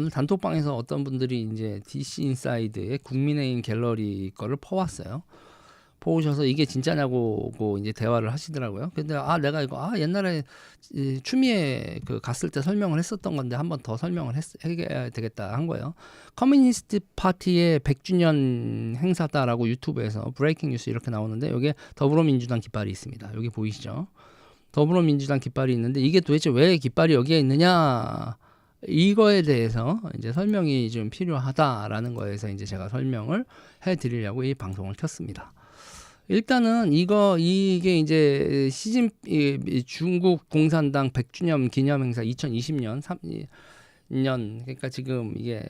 오늘 단톡방에서 어떤 분들이 이제 DC 인사이드의 국민의힘 갤러리 거를 퍼왔어요. 퍼오셔서 이게 진짜냐고 이제 대화를 하시더라고요. 근데 내가 이거 옛날에 추미애 그 갔을 때 설명을 했었던 건데 한 번 더 설명을 해야 되겠다 한 거예요. 커뮤니스트 파티의 100주년 행사다라고 유튜브에서 브레이킹 뉴스 이렇게 나오는데 여기에 더불어민주당 깃발이 있습니다. 여기 보이시죠? 더불어민주당 깃발이 있는데 이게 도대체 왜 깃발이 여기에 있느냐? 이거에 대해서 이제 설명이 좀 필요하다라는 거에서 이제 제가 설명을 해드리려고 이 방송을 켰습니다. 일단은 이게 이제 중국 공산당 100주년 기념행사 2020년 3년 그러니까 지금 이게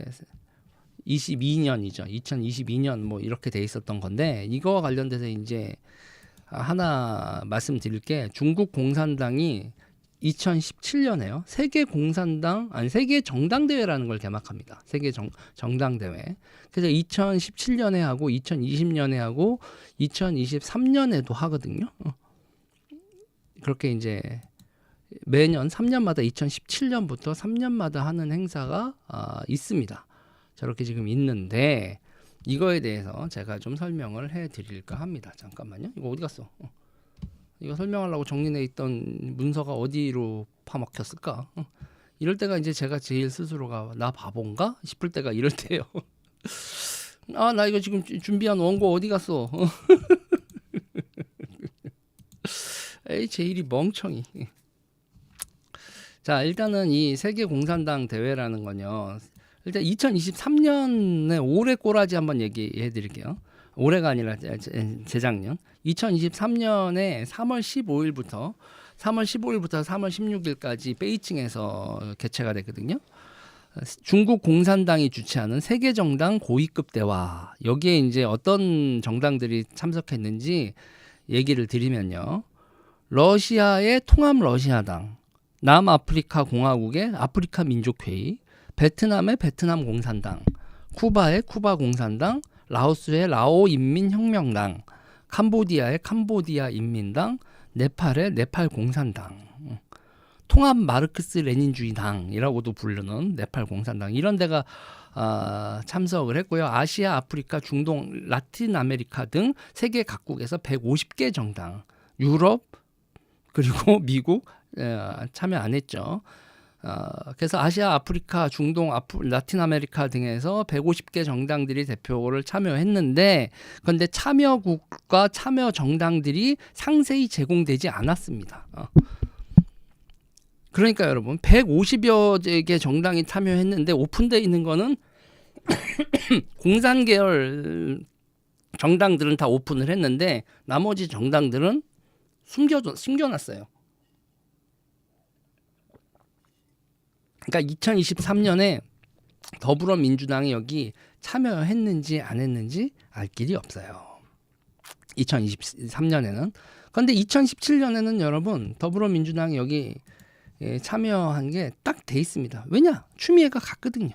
22년이죠. 2022년 뭐 이렇게 돼 있었던 건데 이거와 관련돼서 이제 하나 말씀드릴 게 중국 공산당이 2017년에요. 세계 정당대회라는 걸 개막합니다. 세계 정당대회. 그래서 2017년에 하고 2020년에 하고 2023년에도 하거든요. 그렇게 이제 매년 3년마다 2017년부터 3년마다 하는 행사가 있습니다. 저렇게 지금 있는데 이거에 대해서 제가 좀 설명을 해드릴까 합니다. 잠깐만요. 이거 어디 갔어? 이거 설명하려고 정리해 있던 문서가 어디로 파먹혔을까? 이럴 때가 이제 제가 제일 스스로가 나 바본가 싶을 때가 이럴 때요. 나 이거 지금 준비한 원고 어디 갔어? 에이 제일이 멍청이. 자 일단은 이 세계 공산당 대회라는 건요. 일단 2023년에 올해 꼬라지 한번 얘기해 드릴게요. 올해가 아니라 재작년 2023년에 3월 15일부터 3월 16일까지 베이징에서 개최가 됐거든요. 중국 공산당이 주최하는 세계정당 고위급 대화. 여기에 이제 어떤 정당들이 참석했는지 얘기를 드리면요. 러시아의 통합러시아당, 남아프리카 공화국의 아프리카 민족회의, 베트남의 베트남 공산당, 쿠바의 쿠바 공산당, 라오스의 라오 인민혁명당, 캄보디아의 캄보디아 인민당, 네팔의 네팔 공산당, 통합 마르크스 레닌주의당이라고도 부르는 네팔 공산당 이런 데가 참석을 했고요. 아시아, 아프리카, 중동, 라틴 아메리카 등 세계 각국에서 150개 정당, 유럽 그리고 미국 참여 안 했죠. 그래서 아시아, 아프리카, 중동, 라틴 아메리카 등에서 150개 정당들이 대표를 참여했는데 그런데 참여국과 참여 정당들이 상세히 제공되지 않았습니다. 그러니까 여러분 150여 개 정당이 참여했는데 오픈되어 있는 거는 공산계열 정당들은 다 오픈을 했는데 나머지 정당들은 숨겨놨어요. 그러니까 2023년에 더불어민주당이 여기 참여했는지 안 했는지 알 길이 없어요. 2023년에는. 그런데 2017년에는 여러분 더불어민주당이 여기 참여한 게 딱 돼 있습니다. 왜냐? 추미애가 갔거든요.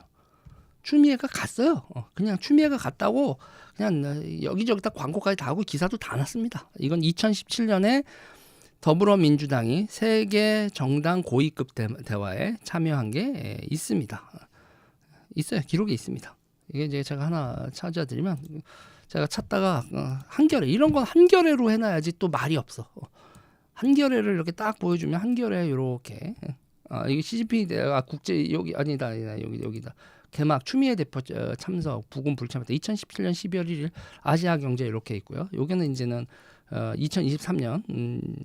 추미애가 갔어요. 그냥 추미애가 갔다고 그냥 여기저기 다 광고까지 다 하고 기사도 다 났습니다. 이건 2017년에 더불어민주당이 세계 정당 고위급 대화에 참여한 게 있습니다. 있어요. 기록이 있습니다. 이게 이제 제가 하나 찾아드리면 제가 찾다가 한겨레 이런 건 한겨레로 해놔야지 또 말이 없어. 한겨레를 이렇게 딱 보여주면 한겨레 이렇게 이게 CGP 국제 여기 아니다 여기다 개막 추미애 대표 참석 부군 불참했다 2017년 12월 1일 아시아 경제 이렇게 있고요. 여기는 이제는 2023년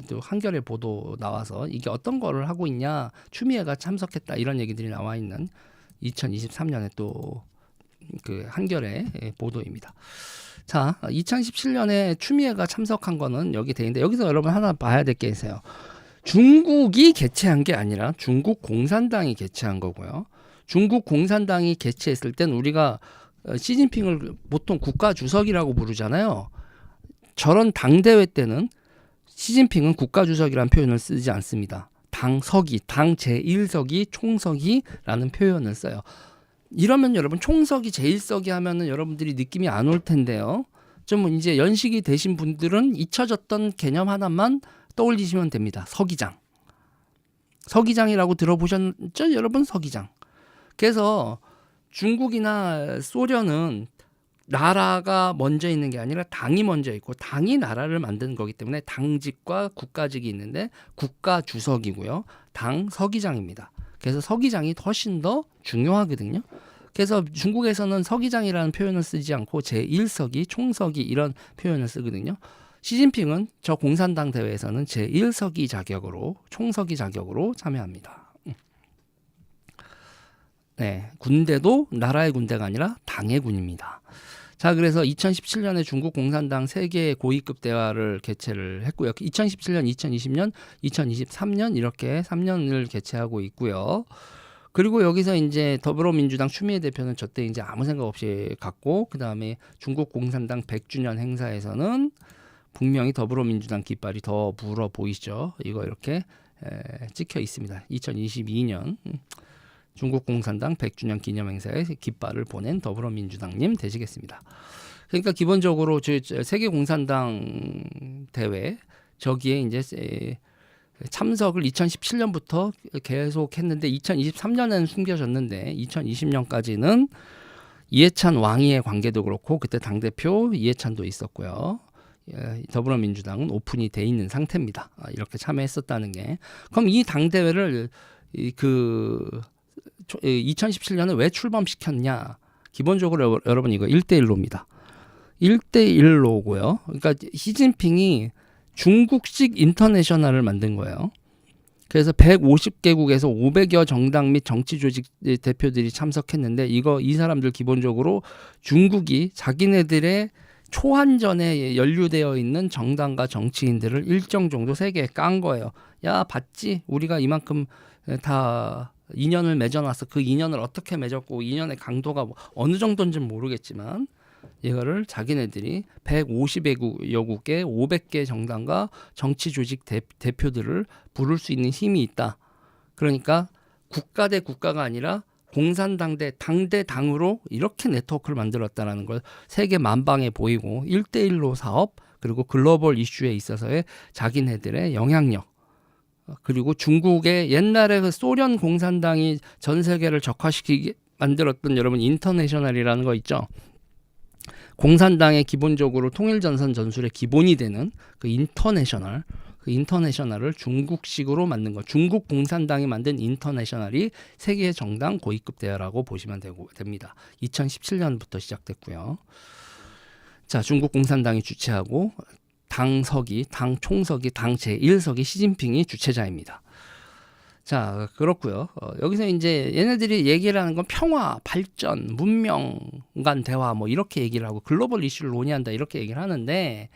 또 한겨레 보도 나와서 이게 어떤 거를 하고 있냐 추미애가 참석했다 이런 얘기들이 나와 있는 2023년에 또 그 한겨레 보도입니다. 자 2017년에 추미애가 참석한 거는 여기 돼 있는데 여기서 여러분 하나 봐야 될 게 있어요. 중국이 개최한 게 아니라 중국 공산당이 개최한 거고요. 중국 공산당이 개최했을 땐 우리가 시진핑을 보통 국가 주석이라고 부르잖아요. 저런 당대회 때는 시진핑은 국가주석이라는 표현을 쓰지 않습니다. 당서기, 당 제1서기, 총서기라는 표현을 써요. 이러면 여러분 총서기, 제1서기 하면은 여러분들이 느낌이 안 올 텐데요. 좀 이제 연식이 되신 분들은 잊혀졌던 개념 하나만 떠올리시면 됩니다. 서기장. 서기장이라고 들어보셨죠? 여러분 서기장. 그래서 중국이나 소련은 나라가 먼저 있는 게 아니라 당이 먼저 있고 당이 나라를 만드는 거기 때문에 당직과 국가직이 있는데 국가 주석이고요. 당 서기장입니다. 그래서 서기장이 훨씬 더 중요하거든요. 그래서 중국에서는 서기장이라는 표현을 쓰지 않고 제1서기, 총서기 이런 표현을 쓰거든요. 시진핑은 저 공산당 대회에서는 제1서기 자격으로 총서기 자격으로 참여합니다. 네, 군대도 나라의 군대가 아니라 당의 군입니다. 자, 그래서 2017년에 중국 공산당 세계 고위급 대화를 개최를 했고요. 2017년, 2020년, 2023년 이렇게 3년을 개최하고 있고요. 그리고 여기서 이제 더불어민주당 추미애 대표는 저때 이제 아무 생각 없이 갔고, 그 다음에 중국 공산당 100주년 행사에서는 분명히 더불어민주당 깃발이 더 불어 보이죠. 이거 이렇게 찍혀 있습니다. 2022년 중국 공산당 100주년 기념행사에 깃발을 보낸 더불어민주당님 되시겠습니다. 그러니까 기본적으로 세계 공산당 대회 저기에 이제 참석을 2017년부터 계속 했는데 2023년에는 숨겨졌는데 2020년까지는 이해찬 왕위의 관계도 그렇고 그때 당대표 이해찬도 있었고요. 더불어민주당은 오픈이 돼 있는 상태입니다. 이렇게 참여했었다는 게. 그럼 이 당대회를 2017년에 왜 출범시켰냐? 기본적으로 여러분 이거 1대1로입니다. 1대1로고요. 그러니까 시진핑이 중국식 인터내셔널을 만든 거예요. 그래서 150개국에서 500여 정당 및 정치 조직 대표들이 참석했는데 이 사람들 기본적으로 중국이 자기네들의 초한전에 연루되어 있는 정당과 정치인들을 일정 정도 세계에 깐 거예요. 야, 봤지? 우리가 이만큼 다 인연을 맺어놨어. 그 인연을 어떻게 맺었고 인연의 강도가 어느 정도인지는 모르겠지만 이거를 자기네들이 150여 국의 500개 정당과 정치 조직 대표들을 부를 수 있는 힘이 있다. 그러니까 국가 대 국가가 아니라 공산당 대 당 대 당으로 이렇게 네트워크를 만들었다는 걸 세계 만방에 보이고 1대1로 사업 그리고 글로벌 이슈에 있어서의 자기네들의 영향력 그리고 중국의 옛날에 그 소련 공산당이 전 세계를 적화시키게 만들었던 여러분 인터내셔널이라는 거 있죠. 공산당의 기본적으로 통일전선 전술의 기본이 되는 그 인터내셔널을 중국식으로 만든 거. 중국 공산당이 만든 인터내셔널이 세계 정당 고위급 대회라고 보시면 됩니다. 2017년부터 시작됐고요. 자, 중국 공산당이 주최하고 당 서기, 당 총서기, 당 제1서기 시진핑이 주최자입니다. 자, 그렇고요. 여기서 이제 얘네들이 얘기를 하는 건 평화, 발전, 문명 간 대화 뭐 이렇게 얘기를 하고 글로벌 이슈를 논의한다 이렇게 얘기를 하는데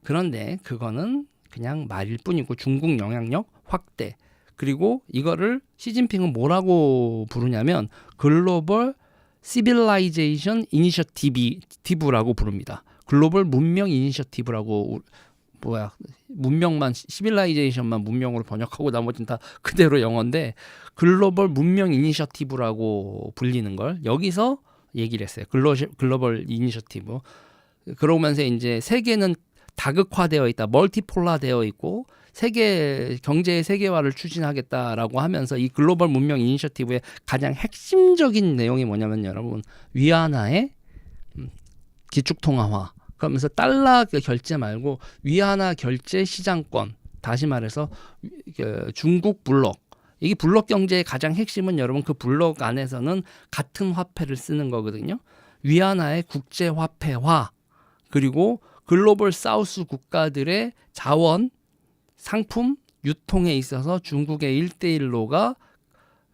그런데 그거는 그냥 말일 뿐이고 중국 영향력 확대 그리고 이거를 시진핑은 뭐라고 부르냐면 글로벌 시빌라이제이션 이니셔티브라고 부릅니다. 글로벌 문명 이니셔티브라고 문명만 시빌라이제이션만 문명으로 번역하고 나머지는 다 그대로 영어인데 글로벌 문명 이니셔티브라고 불리는 걸 여기서 얘기를 했어요. 글로벌 이니셔티브. 그러면서 이제 세계는 다극화되어 있다, 멀티폴라되어 있고 세계 경제의 세계화를 추진하겠다라고 하면서 이 글로벌 문명 이니셔티브의 가장 핵심적인 내용이 뭐냐면 여러분 위안화의 기축통화화. 그러면서 달러 결제 말고 위안화 결제 시장권, 다시 말해서 중국 블록. 이게 블록 경제의 가장 핵심은 여러분 그 블록 안에서는 같은 화폐를 쓰는 거거든요. 위안화의 국제화폐화 그리고 글로벌 사우스 국가들의 자원, 상품, 유통에 있어서 중국의 1대1로가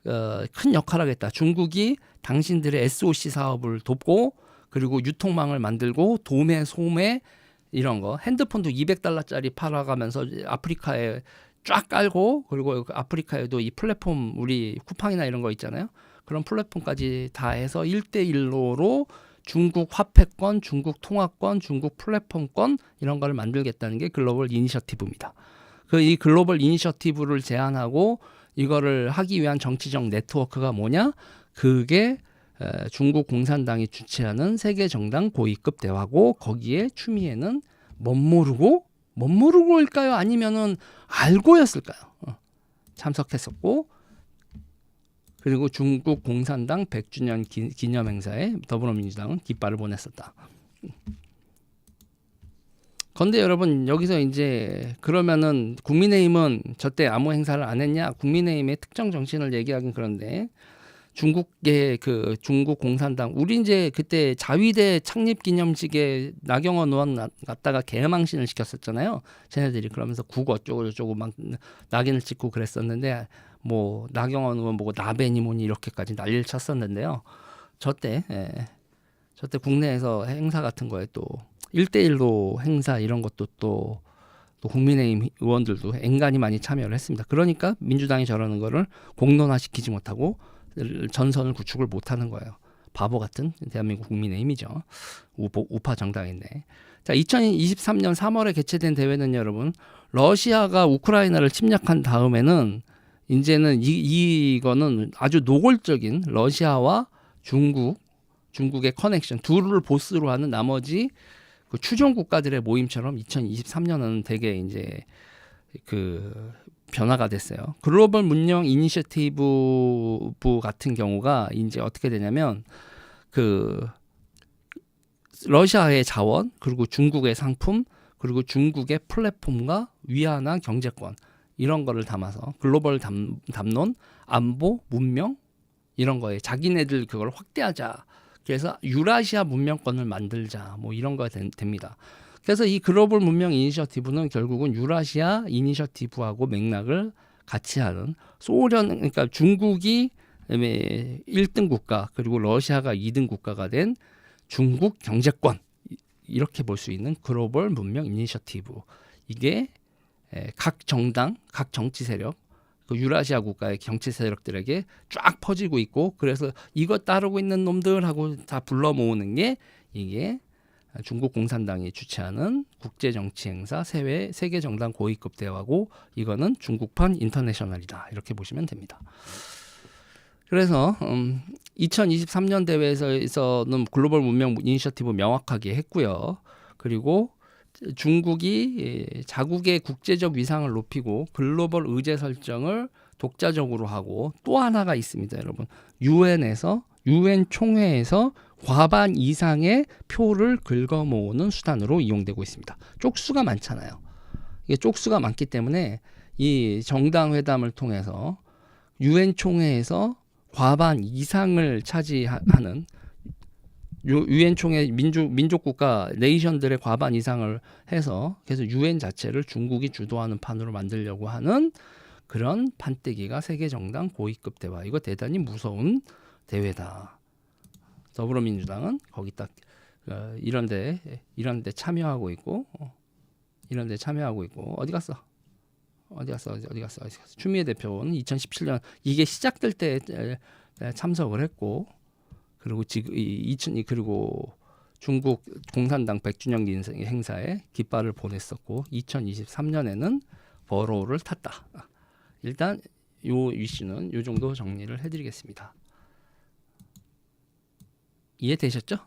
큰 역할을 하겠다. 중국이 당신들의 SOC 사업을 돕고 그리고 유통망을 만들고 도매, 소매 이런 거 핸드폰도 200달러짜리 팔아가면서 아프리카에 쫙 깔고 그리고 아프리카에도 이 플랫폼 우리 쿠팡이나 이런 거 있잖아요. 그런 플랫폼까지 다 해서 1대1로로 중국 화폐권, 중국 통화권, 중국 플랫폼권 이런 거를 만들겠다는 게 글로벌 이니셔티브입니다. 이 글로벌 이니셔티브를 제안하고 이거를 하기 위한 정치적 네트워크가 뭐냐? 그게 중국 공산당이 주최하는 세계 정당 고위급 대화고 거기에 추미애는 멋모르고일까요? 아니면은 알고였을까요? 참석했었고 그리고 중국 공산당 100주년 기념 행사에 더불어민주당은 깃발을 보냈었다. 그런데 여러분 여기서 이제 그러면은 국민의힘은 저때 아무 행사를 안 했냐? 국민의힘의 특정 정신을 얘기하긴 그런데 중국의 그 중국 공산당 우리 이제 그때 자위대 창립 기념식에 나경원 의원 갔다가 개망신을 시켰었잖아요. 쟤네들이 그러면서 국어 어쩌고 저쩌고 막 낙인을 찍고 그랬었는데 뭐 나경원 의원 보고 나베니 뭐니 이렇게까지 난리를 쳤었는데요. 저때 국내에서 행사 같은 거에 또 1대1로 행사 이런 것도 또 국민의힘 의원들도 앵간히 많이 참여를 했습니다. 그러니까 민주당이 저러는 거를 공론화시키지 못하고 전선을 구축을 못하는 거예요. 바보 같은 대한민국 국민의힘이죠. 우파 정당인데. 자, 2023년 3월에 개최된 대회는 여러분 러시아가 우크라이나를 침략한 다음에는 이제는 이거는 아주 노골적인 러시아와 중국의 커넥션 둘을 보스로 하는 나머지 그 추종 국가들의 모임처럼 2023년은 되게 이제 그 변화가 됐어요. 글로벌 문명 이니셔티브 같은 경우가 이제 어떻게 되냐면 그 러시아의 자원 그리고 중국의 상품 그리고 중국의 플랫폼과 위안화 경제권 이런 거를 담아서 글로벌 담론, 안보, 문명 이런 거에 자기네들 그걸 확대하자. 그래서 유라시아 문명권을 만들자. 뭐 이런 거가 됩니다. 그래서 이 글로벌 문명 이니셔티브는 결국은 유라시아 이니셔티브하고 맥락을 같이 하는 그러니까 중국이 1등 국가 그리고 러시아가 2등 국가가 된 중국 경제권 이렇게 볼 수 있는 글로벌 문명 이니셔티브. 이게 각 정당, 각 정치 세력, 그 유라시아 국가의 정치 세력들에게 쫙 퍼지고 있고 그래서 이거 따르고 있는 놈들하고 다 불러 모으는 게 이게 중국 공산당이 주최하는 국제 정치 행사 세계 정당 고위급 대회고 이거는 중국판 인터내셔널이다 이렇게 보시면 됩니다. 그래서 2023년 대회에서는 글로벌 문명 이니셔티브 명확하게 했고요. 그리고 중국이 자국의 국제적 위상을 높이고 글로벌 의제 설정을 독자적으로 하고 또 하나가 있습니다, 여러분. 유엔 총회에서 과반 이상의 표를 긁어 모으는 수단으로 이용되고 있습니다. 쪽수가 많잖아요. 이게 쪽수가 많기 때문에 이 정당회담을 통해서 유엔 총회에서 과반 이상을 차지하는 유엔 총회 민족 국가 네이션들의 과반 이상을 해서 그래서 유엔 자체를 중국이 주도하는 판으로 만들려고 하는 그런 판때기가 세계 정당 고위급 대화. 이거 대단히 무서운 대회다. 더불어민주당은 거기 딱 이런데 참여하고 있고 어디 갔어? 추미애 대표는 2017년 이게 시작될 때 참석을 했고 그리고 그리고 중국 공산당 100주년 행사에 깃발을 보냈었고 2023년에는 버로우를 탔다. 일단 요 이슈는 요 정도 정리를 해드리겠습니다. 이해되셨죠?